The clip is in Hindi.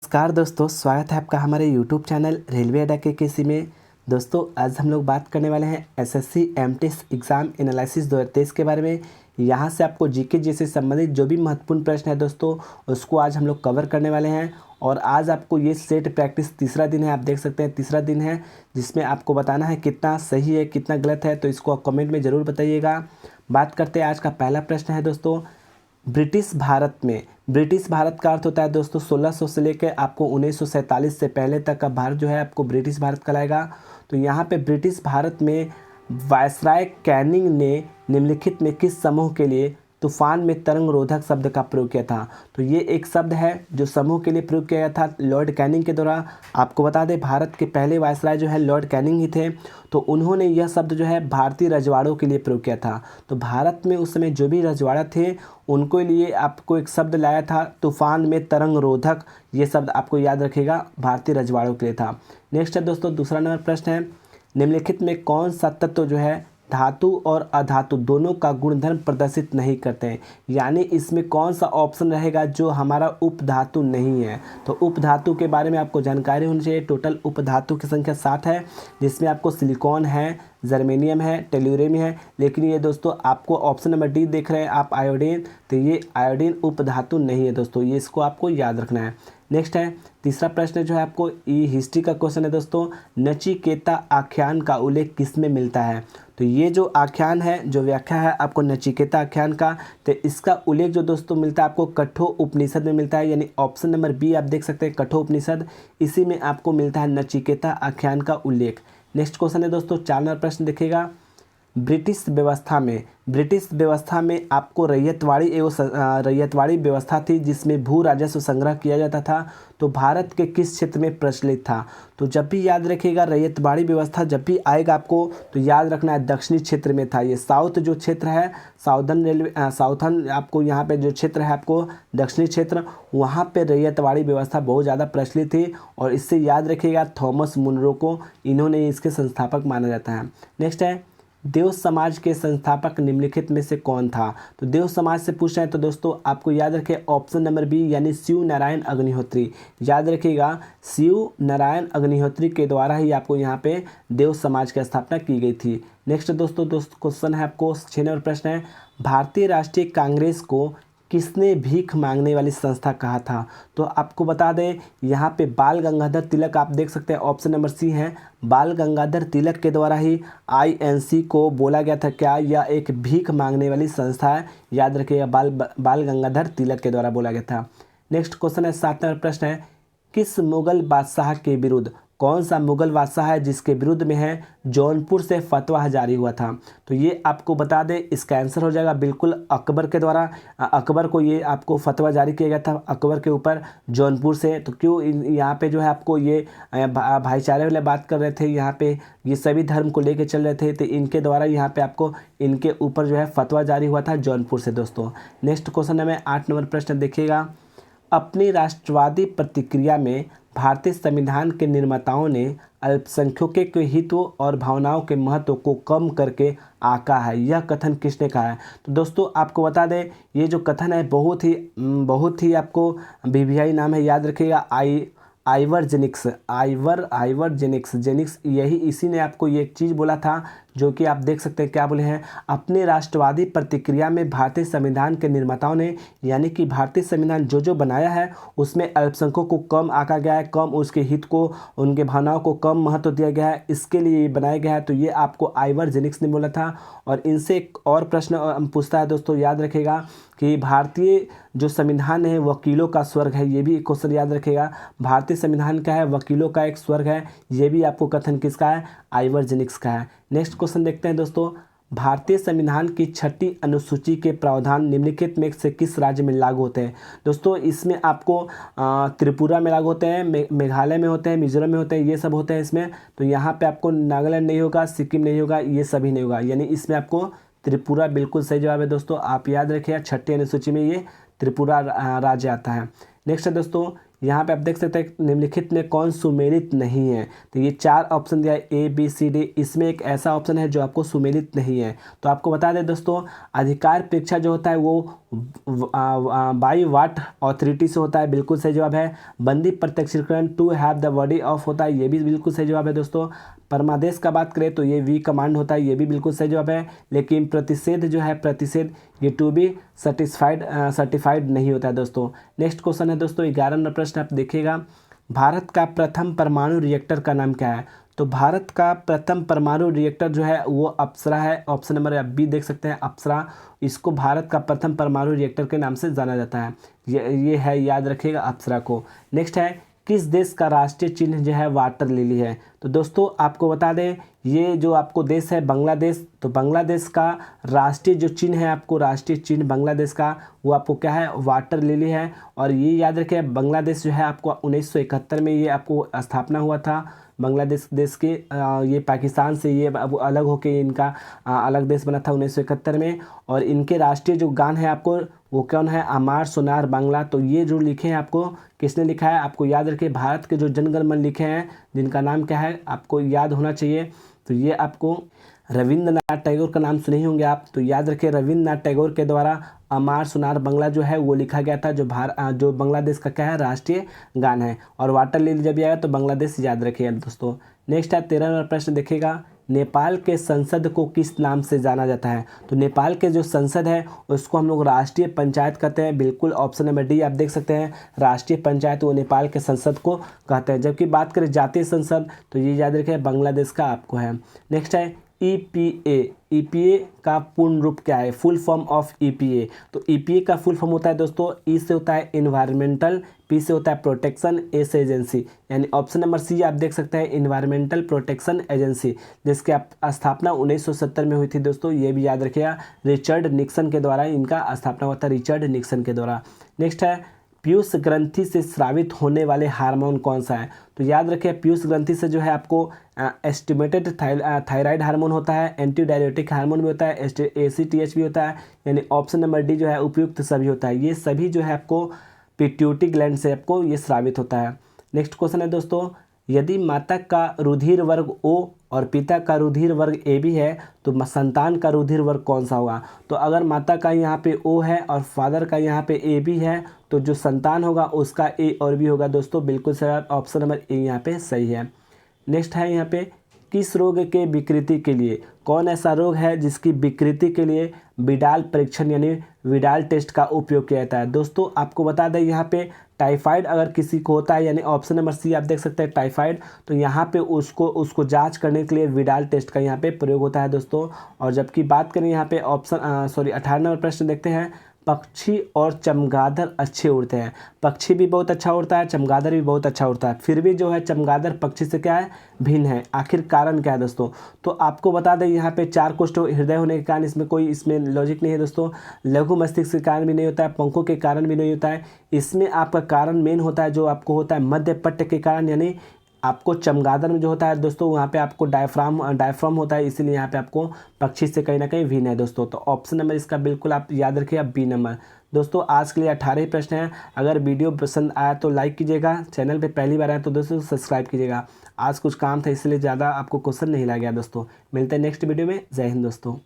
नमस्कार दोस्तों, स्वागत है आपका हमारे YouTube चैनल रेलवे अड्डा के केसी में। दोस्तों आज हम लोग बात करने वाले हैं एसएससी एमटेस्ट एग्ज़ाम एनालिसिस 2023 के बारे में। यहाँ से आपको जीके जैसे संबंधित जो भी महत्वपूर्ण प्रश्न है दोस्तों, उसको आज हम लोग कवर करने वाले हैं। और आज आपको ये सेट प्रैक्टिस तीसरा दिन है, आप देख सकते हैं तीसरा दिन है, जिसमें आपको बताना है कितना सही है कितना गलत है, तो इसको आप कमेंट में ज़रूर बताइएगा। बात करते हैं, आज का पहला प्रश्न है दोस्तों, ब्रिटिश भारत में। ब्रिटिश भारत का अर्थ होता है दोस्तों 1600 से लेकर आपको 1947 से पहले तक का भारत जो है आपको ब्रिटिश भारत कहलाएगा। तो यहाँ पे ब्रिटिश भारत में वायसराय कैनिंग ने निम्नलिखित में किस समूह के लिए तूफान में तरंग रोधक शब्द का प्रयोग किया था। तो ये एक शब्द है जो समूह के लिए प्रयोग किया गया था लॉर्ड कैनिंग के द्वारा। आपको बता दें भारत के पहले वायसराय जो है लॉर्ड कैनिंग ही थे, तो उन्होंने यह शब्द जो है भारतीय रजवाड़ों के लिए प्रयोग किया था। तो भारत में उस समय जो भी रजवाड़ा थे उनको लिए आपको एक शब्द लाया था तूफान में तरंग रोधक, ये शब्द आपको याद रखेगा भारतीय रजवाड़ों के लिए था। नेक्स्ट है दोस्तों, दूसरा नंबर प्रश्न है, निम्नलिखित में कौन सा तत्व जो है धातु और अधातु दोनों का गुणधर्म प्रदर्शित नहीं करते हैं। यानी इसमें कौन सा ऑप्शन रहेगा जो हमारा उपधातु नहीं है। तो उपधातु के बारे में आपको जानकारी होनी चाहिए। टोटल उपधातु की संख्या 7 है, जिसमें आपको सिलिकॉन है, जर्मेनियम है, टेल्यूरियम है। लेकिन ये दोस्तों आपको ऑप्शन नंबर डी देख रहे हैं आप आयोडीन, तो ये आयोडीन उपधातु नहीं है दोस्तों, ये इसको आपको याद रखना है। नेक्स्ट है तीसरा प्रश्न जो है आपको ये हिस्ट्री का क्वेश्चन है दोस्तों, नचिकेता आख्यान का उल्लेख किस में मिलता है। तो ये जो आख्यान है, जो व्याख्या है आपको नचिकेता आख्यान का, तो इसका उल्लेख जो दोस्तों मिलता है आपको कठोर उपनिषद में मिलता है। यानी ऑप्शन नंबर बी आप देख सकते हैं कठोर उपनिषद, इसी में आपको मिलता है नचिकेता आख्यान का उल्लेख। नेक्स्ट क्वेश्चन है दोस्तों 4 नंबर प्रश्न देखिएगा, ब्रिटिश व्यवस्था में आपको रैयतवाड़ी व्यवस्था थी जिसमें भू राजस्व संग्रह किया जाता था। तो भारत के किस क्षेत्र में प्रचलित था। तो जब भी याद रखिएगा रैयतवाड़ी व्यवस्था जब भी आएगा आपको तो याद रखना है दक्षिणी क्षेत्र में था। ये साउथ जो क्षेत्र है, साउथर्न आपको यहाँ पे जो क्षेत्र है आपको दक्षिणी क्षेत्र, वहाँ पे रैयतवाड़ी व्यवस्था बहुत ज़्यादा प्रचलित थी। और इससे याद रखिएगा थॉमस मुनरो को, इन्होंने इसके संस्थापक माना जाता है। नेक्स्ट है, देव समाज के संस्थापक निम्नलिखित में से कौन था। तो देव समाज से पूछ रहे हैं तो दोस्तों आपको याद रखें ऑप्शन नंबर बी, यानी शिव नारायण अग्निहोत्री। याद रखिएगा शिव नारायण अग्निहोत्री के द्वारा ही आपको यहाँ पे देव समाज की स्थापना की गई थी। नेक्स्ट दोस्तों क्वेश्चन है आपको 6 नंबर प्रश्न है, भारतीय राष्ट्रीय कांग्रेस को किसने भीख मांगने वाली संस्था कहा था। तो आपको बता दें यहाँ पे बाल गंगाधर तिलक, आप देख सकते हैं ऑप्शन नंबर सी है, बाल गंगाधर तिलक के द्वारा ही आईएनसी को बोला गया था क्या, यह एक भीख मांगने वाली संस्था है। याद रखिएगा बाल गंगाधर तिलक के द्वारा बोला गया था। नेक्स्ट क्वेश्चन है 7 नंबर प्रश्न है, किस मुगल बादशाह के विरुद्ध, कौन सा मुगल बादशाह है जिसके विरुद्ध में है जौनपुर से फतवा जारी हुआ था। तो ये आपको बता दें इसका आंसर हो जाएगा बिल्कुल अकबर के द्वारा। अकबर को ये आपको फतवा जारी किया गया था अकबर के ऊपर जौनपुर से। तो क्यों यहाँ पे जो है आपको ये भाईचारे वाले बात कर रहे थे, यहाँ पे ये सभी धर्म को लेके चल रहे थे, तो इनके द्वारा यहाँ पे आपको इनके ऊपर जो है फतवा जारी हुआ था जौनपुर से दोस्तों। नेक्स्ट क्वेश्चन है 8 नंबर प्रश्न देखिएगा, अपनी राष्ट्रवादी प्रतिक्रिया में भारतीय संविधान के निर्माताओं ने अल्पसंख्यकों के हितों और भावनाओं के महत्व को कम करके आका है, यह कथन किसने कहा है। तो दोस्तों आपको बता दें ये जो कथन है बहुत ही आपको बीबीआई नाम है, याद रखिएगा आइवर जेनिक्स, यही इसी ने आपको ये एक चीज़ बोला था जो कि आप देख सकते हैं क्या बोले हैं, अपने राष्ट्रवादी प्रतिक्रिया में भारतीय संविधान के निर्माताओं ने, यानी कि भारतीय संविधान जो बनाया है उसमें अल्पसंख्यकों को कम आका गया है, कम उसके हित को उनके भावनाओं को कम महत्व दिया गया है, इसके लिए ये बनाया गया है। तो ये आपको आइवर जेनिक्स ने बोला था। और इनसे एक और प्रश्न पूछता है दोस्तों, याद रखेगा कि भारतीय जो संविधान है वकीलों का स्वर्ग है, ये भी क्वेश्चन याद रखेगा, भारतीय संविधान का है वकीलों का एक स्वर्ग है, ये भी आपको कथन किसका है, आइवर जेनिक्स का है। नेक्स्ट क्वेश्चन देखते हैं दोस्तों, भारतीय संविधान की 6ठी अनुसूची के प्रावधान निम्नलिखित में से किस राज्य में लागू होते हैं। दोस्तों इसमें आपको त्रिपुरा में लागू होते हैं, मेघालय में होते हैं, मिजोरम में होते हैं, ये सब होते हैं इसमें। तो यहाँ पे आपको नागालैंड नहीं होगा, सिक्किम नहीं होगा, ये सभी नहीं होगा, यानी इसमें आपको त्रिपुरा बिल्कुल सही जवाब है दोस्तों। आप याद रखिए 6ठी अनुसूची में ये त्रिपुरा राज्य आता है। नेक्स्ट है दोस्तों, यहाँ पे आप देख सकते हैं निम्नलिखित में कौन सुमेलित नहीं है। तो ये 4 ऑप्शन दिया है A B C D, इसमें एक ऐसा ऑप्शन है जो आपको सुमेलित नहीं है। तो आपको बता दें दोस्तों, अधिकार परीक्षा जो होता है वो बाई वाट अथॉरिटी से होता है, बिल्कुल सही जवाब है। बंदी प्रत्यक्षीकरण to have the body of होता है, ये भी बिल्कुल सही जवाब है दोस्तों। परमादेश का बात करें तो ये वी कमांड होता है, ये भी बिल्कुल सही जवाब है। लेकिन प्रतिषेध जो है, प्रतिषेध ये टू बी सर्टिफाइड नहीं होता है दोस्तों। नेक्स्ट क्वेश्चन है दोस्तों 11 नंबर प्रश्न, आप देखिएगा, भारत का प्रथम परमाणु रिएक्टर का नाम क्या है। तो भारत का प्रथम परमाणु रिएक्टर जो है वो अप्सरा है, ऑप्शन नंबर बी देख सकते हैं अप्सरा। इसको भारत का प्रथम परमाणु रिएक्टर के नाम से जाना जाता है, ये है, याद रखिएगा अप्सरा को। नेक्स्ट है, किस देश का राष्ट्रीय चिन्ह जो है वाटर लिली है। तो दोस्तों आपको बता दें, ये जो आपको देश है बांग्लादेश, तो बांग्लादेश का राष्ट्रीय जो चिन्ह है, आपको राष्ट्रीय चिन्ह बांग्लादेश का वो आपको क्या है, वाटर लिली है। और ये याद रखें, बांग्लादेश जो है आपको 1971 में ये आपको स्थापना हुआ था। बांग्लादेश देश के ये पाकिस्तान से ये अब अलग होके इनका अलग देश बना था 1971 में। और इनके राष्ट्रीय जो गान है आपको वो कौन है, अमार सोनार बांग्ला। तो ये जो लिखे हैं आपको किसने लिखा है, आपको याद रखिए भारत के जो जनगण मन लिखे हैं जिनका नाम क्या है आपको याद होना चाहिए। तो ये आपको रविंद्रनाथ टैगोर का नाम सुने ही होंगे आप, तो याद रखिए रविंद्रनाथ टैगोर के द्वारा अमार सोनार बांग्ला जो है वो लिखा गया था, जो बांग्लादेश का क्या है राष्ट्रीय गान है। और वाटर लिली जब आएगा तो बांग्लादेश याद रखिएगा दोस्तों। नेक्स्ट है 13 नंबर प्रश्न, देखिएगा, नेपाल के संसद को किस नाम से जाना जाता है। तो नेपाल के जो संसद है उसको हम लोग राष्ट्रीय पंचायत कहते हैं, बिल्कुल ऑप्शन नंबर डी आप देख सकते हैं, राष्ट्रीय पंचायत वो नेपाल के संसद को कहते हैं। जबकि बात करें जातीय संसद तो ये याद रखें बांग्लादेश का आपको है। नेक्स्ट है EPA का पूर्ण रूप क्या है, फुल फॉर्म ऑफ EPA। तो EPA का फुल फॉर्म होता है दोस्तों, E से होता है इन्वायरमेंटल, P से होता है प्रोटेक्शन, A से एजेंसी, यानी ऑप्शन नंबर सी आप देख सकते हैं इन्वायरमेंटल प्रोटेक्शन एजेंसी, जिसकी स्थापना 1970 में हुई थी दोस्तों, ये भी याद रखिएगा, रिचर्ड निक्सन के द्वारा इनका स्थापना हुआ था, रिचर्ड निक्सन के द्वारा। नेक्स्ट है, पीयूष ग्रंथि से स्रावित होने वाले हार्मोन कौन सा है। तो याद रखिए पीयूष ग्रंथि से जो है आपको एस्टिमेटेड थायराइड हार्मोन होता है, एंटी डायरेटिक हार्मोन भी होता है, ACTH भी होता है, यानी ऑप्शन नंबर डी जो है उपयुक्त सभी होता है। ये सभी जो है आपको पिट्यूटरी ग्लैंड से आपको ये स्रावित होता है। नेक्स्ट क्वेश्चन है दोस्तों, यदि माता का रुधिर वर्ग O और पिता का रुधिर वर्ग AB है तो संतान का रुधिर वर्ग कौन सा होगा। तो अगर माता का यहाँ पे O है और फादर का यहाँ पे AB है तो जो संतान होगा उसका A और B होगा दोस्तों, बिल्कुल सही, ऑप्शन नंबर ए यहाँ पे सही है। नेक्स्ट है यहाँ पे, किस रोग के विकृति के लिए, कौन ऐसा रोग है जिसकी विकृति के लिए विडाल परीक्षण यानी विडाल टेस्ट का उपयोग किया जाता है। दोस्तों आपको बता दें यहाँ पे टाइफाइड अगर किसी को होता है, यानी ऑप्शन नंबर सी आप देख सकते हैं टाइफाइड, तो यहाँ पे उसको जांच करने के लिए विडाल टेस्ट का यहाँ पे प्रयोग होता है दोस्तों। और जबकि बात करें यहाँ पे 18 नंबर प्रश्न देखते हैं, पक्षी और चमगादड़ अच्छे उड़ते हैं। पक्षी भी बहुत अच्छा उड़ता है, चमगादड़ भी बहुत अच्छा उड़ता है, फिर भी जो है चमगादड़ पक्षी से क्या है, भिन्न है। आखिर कारण क्या है दोस्तों। तो आपको बता दें यहाँ पे 4 कोष्ठ हृदय होने के कारण, इसमें लॉजिक नहीं है दोस्तों। लघु मस्तिष्क के कारण भी नहीं होता है, पंखों के कारण भी नहीं होता है। इसमें आपका कारण मेन होता है जो आपको होता है मध्य पट्ट के कारण, यानी आपको चमगादड़ में जो होता है दोस्तों वहाँ पे आपको डायफ्राम होता है, इसीलिए यहाँ पे आपको पक्षी से कहीं ना कहीं भिन्न है दोस्तों। तो ऑप्शन नंबर इसका बिल्कुल आप याद रखिए, अब बी नंबर। दोस्तों आज के लिए 18 ही प्रश्न हैं। अगर वीडियो पसंद आया तो लाइक कीजिएगा, चैनल पे पहली बार आया तो दोस्तों सब्सक्राइब कीजिएगा। आज कुछ काम था इसलिए ज़्यादा आपको क्वेश्चन नहीं लगा गया दोस्तों। मिलते हैं नेक्स्ट वीडियो में, जय हिंद दोस्तों।